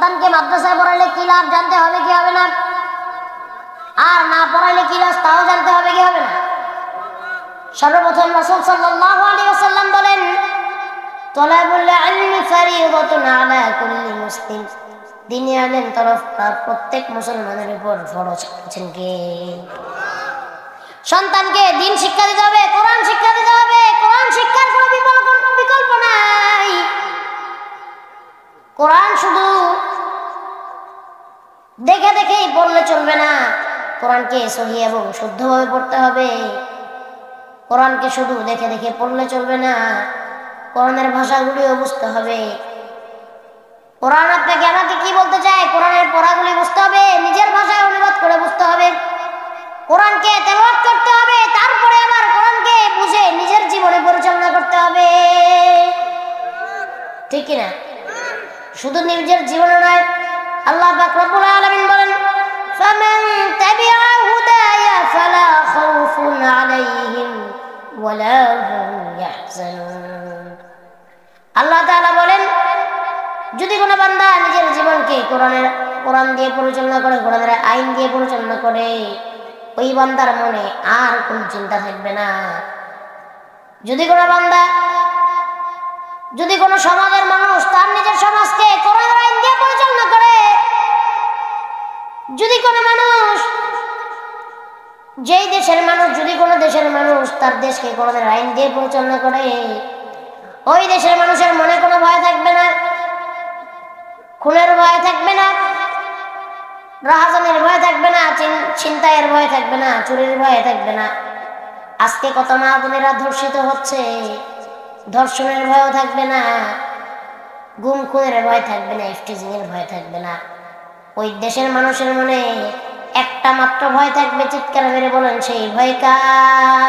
সন্তানকে মাদ্রাসায় পড়াইলে কি লাভ জানতে হবে কি হবে না, আর না পড়াইলে কি লাভ তাও জানতে হবে কি হবে না। সর্বপ্রথম রাসূল সাল্লাল্লাহু আলাইহি ওয়াসাল্লাম বলেন, তলাবুল ইলমি ফারিদাতুন আলা কুল্লি মুসলিম। দ্বীনি ইলম তলব প্রত্যেক মুসলমানের উপর ফরজ করেছেন কে? সন্তানকে দ্বীন শিক্ষা দিতে হবে, কোরআন শিক্ষা দিতে হবে। কোরআন শিক্ষার কোনো বিকল্প নাই। কোরআন শুধু দেখে দেখেই পড়লে চলবে না, কোরআনকে সহি এবং শুদ্ধভাবে পড়তে হবে। কোরআনকে শুধু দেখে দেখে পড়লে চলবে না, কোরআনের ভাষাগুলিও বুঝতে হবে। কোরআন আপনাকে আমাকে কি বলতে চায়, কোরআনের পড়াগুলি বুঝতে হবে, নিজের ভাষায় অনুবাদ করে বুঝতে হবে। কোরআনকে তেলাওয়াত করতে হবে, তারপরে আবার কোরআনকে বুঝে নিজের জীবনে পরিচালনা করতে হবে, ঠিক কি না? শুধু নিজের জীবনে নয়, আল্লাহ পাক রব্বুল আলামিন বলেন, ফামান তাবিআ হুদায়া ফালা খাউফুন আলাইহিম ওয়ালা হুম ইয়াহজানুন। আল্লাহ তাআলা বলেন, যদি কোনো বান্দা নিজের জীবনকে কোরআন দিয়ে পরিচালনা করে, কোরআনের আইন দিয়ে পরিচালনা করে, ওই বান্দার মনে আর কোনো চিন্তা থাকবে না। যদি কোনো সমাজের মানুষ তার নিজের সমাজকে কোরআনের আইন দিয়ে পরিচালনা করে, যদি কোনো দেশের মানুষ তার দেশকে কোরআনের আইন দিয়ে পরিচালনা করে, ওই দেশের মানুষের মনে কোনো ভয় থাকবে না, খুনের ভয় থাকবে না, রাহাজানির ভয় থাকবে না, ছিনতাইয়ের ভয় থাকবে না, চুরির ভয় থাকবে না। আজকে কত মা বোনেরা ধর্ষিত হচ্ছে, ধর্ষণের ভয়ও থাকবে না, গুম খুনের ভয় থাকবে না, ইফটিজিং এর ভয় থাকবে না। ওই দেশের মানুষের মনে একটা মাত্র ভয় থাকবে, চিৎকার মেরে বলেন, সেই ভয় কার?